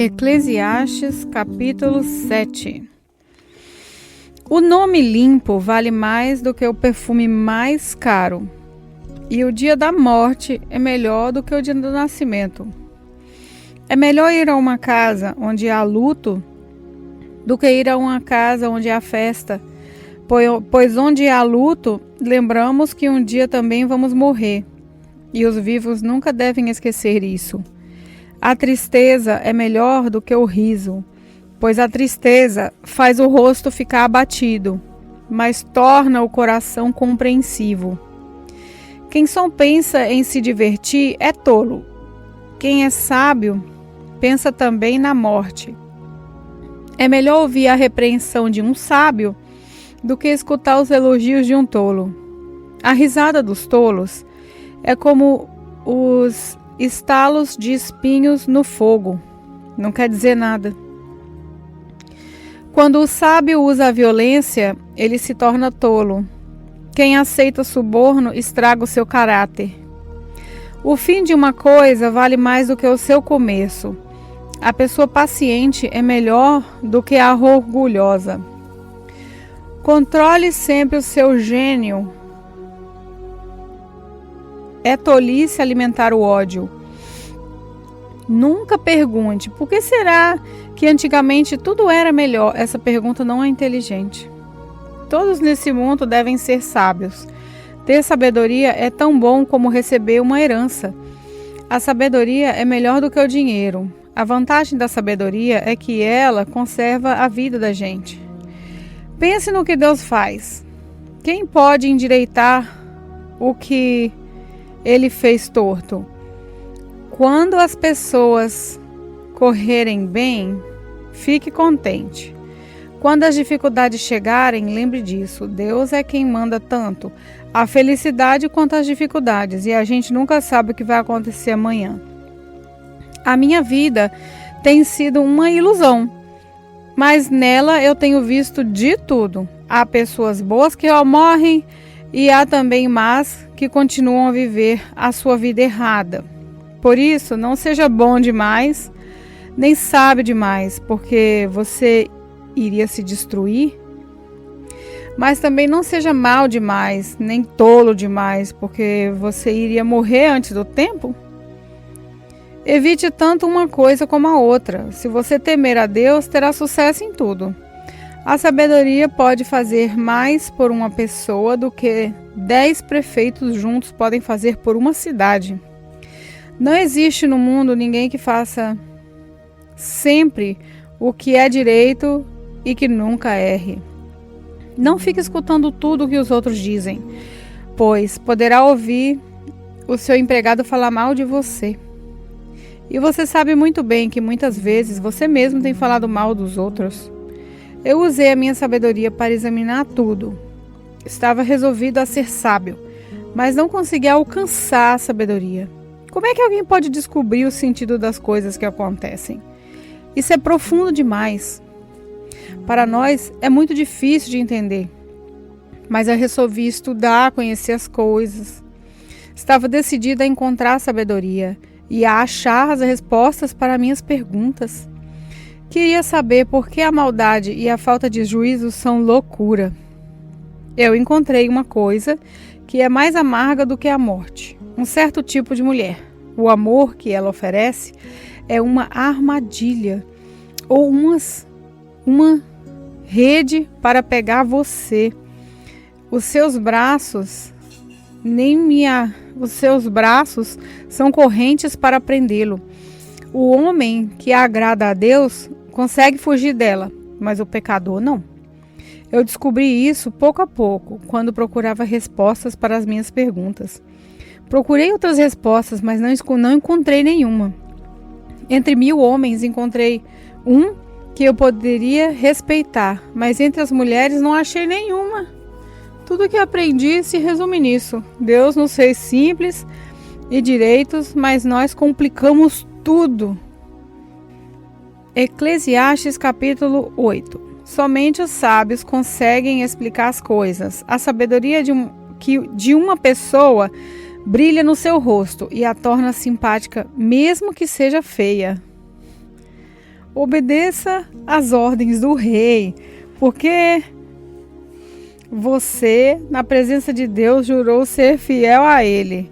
Eclesiastes capítulo 7. O nome limpo vale mais do que o perfume mais caro, e o dia da morte é melhor do que o dia do nascimento. É melhor ir a uma casa onde há luto do que ir a uma casa onde há festa, pois onde há luto, lembramos que um dia também vamos morrer, e os vivos nunca devem esquecer isso. A tristeza é melhor do que o riso, pois a tristeza faz o rosto ficar abatido, mas torna o coração compreensivo. Quem só pensa em se divertir é tolo. Quem é sábio pensa também na morte. É melhor ouvir a repreensão de um sábio do que escutar os elogios de um tolo. A risada dos tolos é como os estalos de espinhos no fogo. Não quer dizer nada. Quando o sábio usa a violência, ele se torna tolo. Quem aceita suborno estraga o seu caráter. O fim de uma coisa vale mais do que o seu começo. A pessoa paciente é melhor do que a orgulhosa. Controle sempre o seu gênio. É tolice alimentar o ódio. Nunca pergunte, por que será que antigamente tudo era melhor? Essa pergunta não é inteligente. Todos nesse mundo devem ser sábios. Ter sabedoria é tão bom como receber uma herança. A sabedoria é melhor do que o dinheiro. A vantagem da sabedoria é que ela conserva a vida da gente. Pense no que Deus faz. Quem pode endireitar o que Ele fez torto? Quando as pessoas correrem bem, fique contente. Quando as dificuldades chegarem, lembre disso. Deus é quem manda tanto a felicidade quanto as dificuldades, e a gente nunca sabe o que vai acontecer amanhã. A minha vida tem sido uma ilusão, mas nela eu tenho visto de tudo. Há pessoas boas que morrem e há também más que continuam a viver a sua vida errada. Por isso, não seja bom demais, nem sábio demais, porque você iria se destruir. Mas também não seja mal demais, nem tolo demais, porque você iria morrer antes do tempo. Evite tanto uma coisa como a outra. Se você temer a Deus, terá sucesso em tudo. A sabedoria pode fazer mais por uma pessoa do que 10 prefeitos juntos podem fazer por uma cidade. Não existe no mundo ninguém que faça sempre o que é direito e que nunca erre. Não fique escutando tudo o que os outros dizem, pois poderá ouvir o seu empregado falar mal de você. E você sabe muito bem que muitas vezes você mesmo tem falado mal dos outros. Eu usei a minha sabedoria para examinar tudo. Estava resolvido a ser sábio, mas não conseguia alcançar a sabedoria. Como é que alguém pode descobrir o sentido das coisas que acontecem? Isso é profundo demais. Para nós é muito difícil de entender. Mas eu resolvi estudar, conhecer as coisas. Estava decidida a encontrar a sabedoria e a achar as respostas para minhas perguntas. Queria saber por que a maldade e a falta de juízo são loucura. Eu encontrei uma coisa que é mais amarga do que a morte. Um certo tipo de mulher. O amor que ela oferece é uma armadilha ou uma rede para pegar você. Os seus braços são correntes para prendê-lo. O homem que agrada a Deus consegue fugir dela, mas o pecador não. Eu descobri isso pouco a pouco, quando procurava respostas para as minhas perguntas. Procurei outras respostas, mas não encontrei nenhuma. Entre 1000 homens, encontrei um que eu poderia respeitar, mas entre as mulheres não achei nenhuma. Tudo que aprendi se resume nisso. Deus nos fez simples e direitos, mas nós complicamos tudo. Eclesiastes capítulo 8. Somente os sábios conseguem explicar as coisas. A sabedoria de uma pessoa brilha no seu rosto e a torna simpática, mesmo que seja feia. Obedeça às ordens do rei, porque você, na presença de Deus, jurou ser fiel a ele.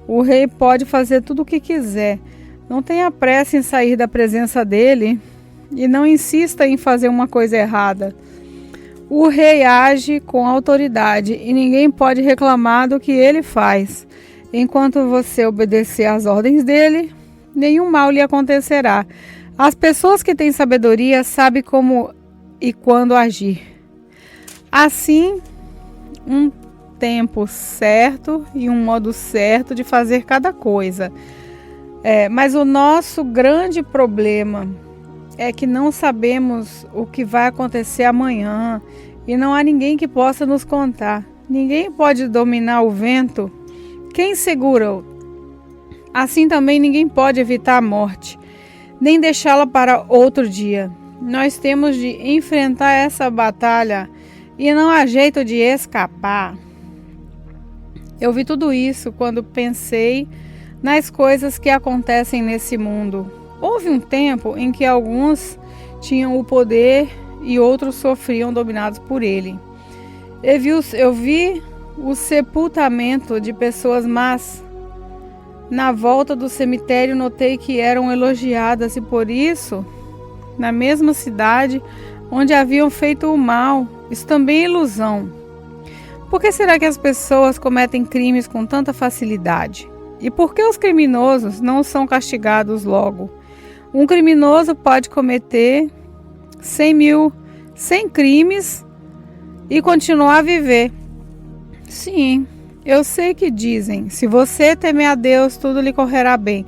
O rei pode fazer tudo o que quiser. Não tenha pressa em sair da presença dele e não insista em fazer uma coisa errada. O rei age com autoridade e ninguém pode reclamar do que ele faz. Enquanto você obedecer às ordens dele, nenhum mal lhe acontecerá. As pessoas que têm sabedoria sabem como e quando agir. Assim, um tempo certo e um modo certo de fazer cada coisa. Mas o nosso grande problema é que não sabemos o que vai acontecer amanhã e não há ninguém que possa nos contar. Ninguém pode dominar o vento. Quem segura-o? Assim também ninguém pode evitar a morte, nem deixá-la para outro dia. Nós temos de enfrentar essa batalha e não há jeito de escapar. Eu vi tudo isso quando pensei nas coisas que acontecem nesse mundo. Houve um tempo em que alguns tinham o poder e outros sofriam dominados por ele. Eu vi o sepultamento de pessoas más. Na volta do cemitério notei que eram elogiadas e por isso, na mesma cidade onde haviam feito o mal, isso também é ilusão. Por que será que as pessoas cometem crimes com tanta facilidade? E por que os criminosos não são castigados logo? Um criminoso pode cometer 100 crimes e continuar a viver. Sim, eu sei que dizem, se você temer a Deus, tudo lhe correrá bem.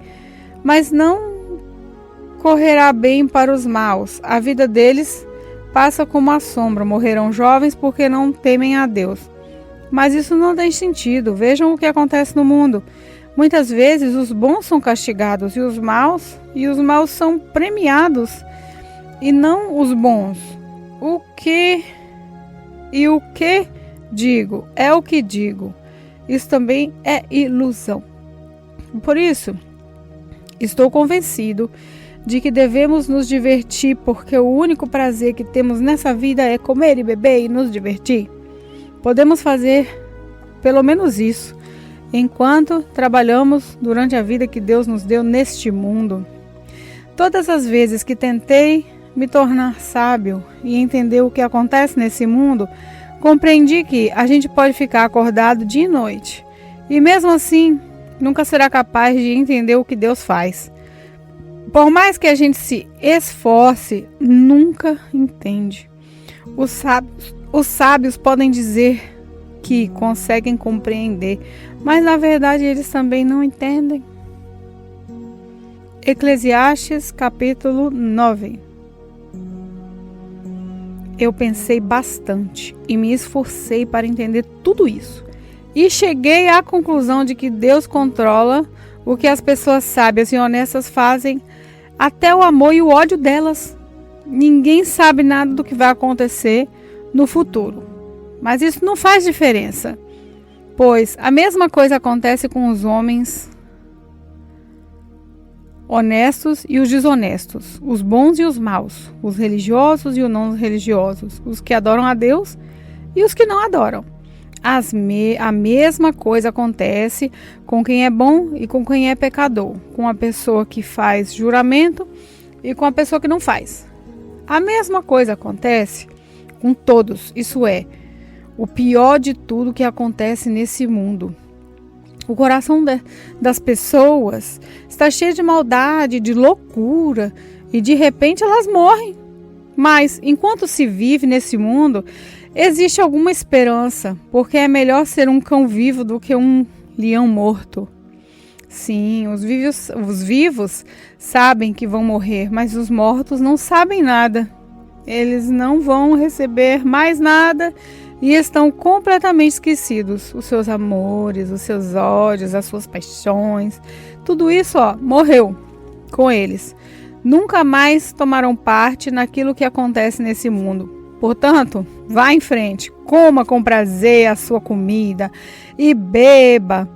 Mas não correrá bem para os maus. A vida deles passa como a sombra. Morrerão jovens porque não temem a Deus. Mas isso não tem sentido. Vejam o que acontece no mundo. Muitas vezes os bons são castigados e os maus são premiados e não os bons. O que digo é o que digo. Isso também é ilusão. Por isso, estou convencido de que devemos nos divertir, porque o único prazer que temos nessa vida é comer e beber e nos divertir. Podemos fazer pelo menos isso enquanto trabalhamos durante a vida que Deus nos deu neste mundo. Todas as vezes que tentei me tornar sábio e entender o que acontece nesse mundo, compreendi que a gente pode ficar acordado dia e noite e mesmo assim nunca será capaz de entender o que Deus faz. Por mais que a gente se esforce, nunca entende. Os sábios podem dizer que conseguem compreender, mas na verdade eles também não entendem. Eclesiastes capítulo 9. Eu pensei bastante e me esforcei para entender tudo isso. E cheguei à conclusão de que Deus controla o que as pessoas sábias e honestas fazem, até o amor e o ódio delas. Ninguém sabe nada do que vai acontecer no futuro. Mas isso não faz diferença, pois a mesma coisa acontece com os homens honestos e os desonestos, os bons e os maus, os religiosos e os não religiosos, os que adoram a Deus e os que não adoram. A mesma coisa acontece com quem é bom e com quem é pecador, com a pessoa que faz juramento e com a pessoa que não faz. A mesma coisa acontece com todos, isso é, o pior de tudo que acontece nesse mundo. O coração das pessoas está cheio de maldade, de loucura, e de repente elas morrem. Mas, enquanto se vive nesse mundo, existe alguma esperança, porque é melhor ser um cão vivo do que um leão morto. Sim, os vivos sabem que vão morrer, mas os mortos não sabem nada. Eles não vão receber mais nada e estão completamente esquecidos. Os seus amores, os seus ódios, as suas paixões, tudo isso, morreu com eles. Nunca mais tomarão parte naquilo que acontece nesse mundo. Portanto, vá em frente, coma com prazer a sua comida e beba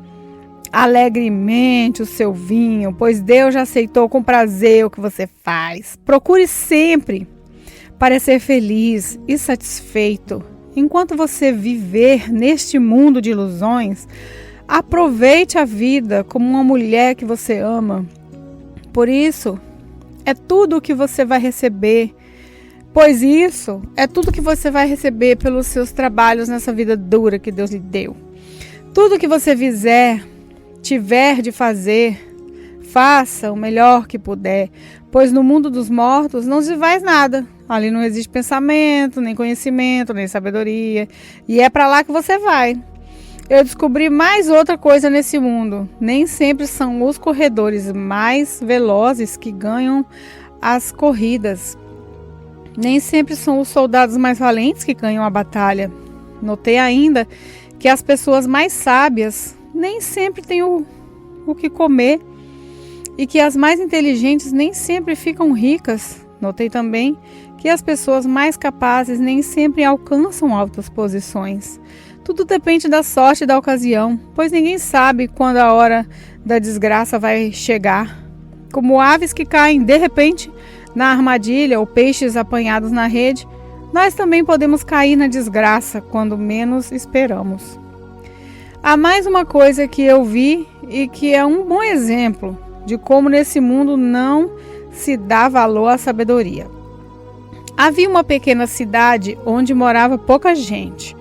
alegremente o seu vinho, pois Deus já aceitou com prazer o que você faz. Procure sempre parecer feliz e satisfeito. Enquanto você viver neste mundo de ilusões, aproveite a vida como uma mulher que você ama. Por isso, é tudo o que você vai receber. Pois isso é tudo que você vai receber pelos seus trabalhos nessa vida dura que Deus lhe deu. Tudo que você tiver de fazer, faça o melhor que puder, pois no mundo dos mortos não se faz nada. Ali não existe pensamento, nem conhecimento, nem sabedoria, e é para lá que você vai. Eu descobri mais outra coisa nesse mundo. Nem sempre são os corredores mais velozes que ganham as corridas. Nem sempre são os soldados mais valentes que ganham a batalha. Notei ainda que as pessoas mais sábias nem sempre têm o que comer e que as mais inteligentes nem sempre ficam ricas. Notei também que as pessoas mais capazes nem sempre alcançam altas posições. Tudo depende da sorte e da ocasião, pois ninguém sabe quando a hora da desgraça vai chegar. Como aves que caem de repente na armadilha ou peixes apanhados na rede, nós também podemos cair na desgraça quando menos esperamos. Há mais uma coisa que eu vi e que é um bom exemplo de como nesse mundo não se dá valor à sabedoria. Havia uma pequena cidade onde morava pouca gente.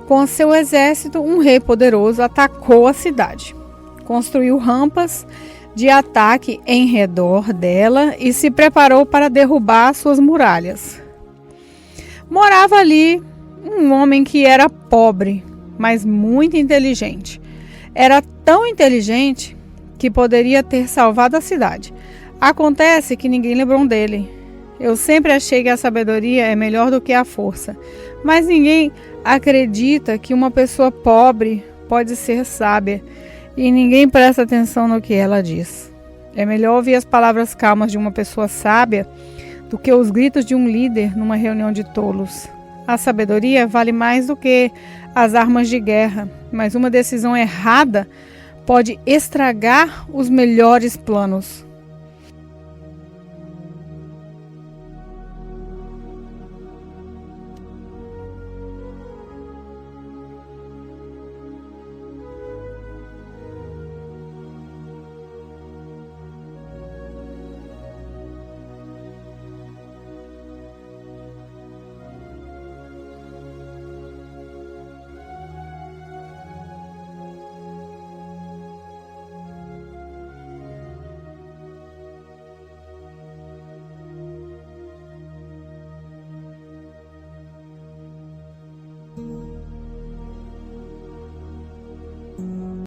Com seu exército, um rei poderoso atacou a cidade. Construiu rampas de ataque em redor dela e se preparou para derrubar suas muralhas. Morava ali um homem que era pobre, mas muito inteligente. Era tão inteligente que poderia ter salvado a cidade. Acontece que ninguém lembrou dele. Eu sempre achei que a sabedoria é melhor do que a força, mas ninguém acredita que uma pessoa pobre pode ser sábia e ninguém presta atenção no que ela diz. É melhor ouvir as palavras calmas de uma pessoa sábia do que os gritos de um líder numa reunião de tolos. A sabedoria vale mais do que as armas de guerra, mas uma decisão errada pode estragar os melhores planos.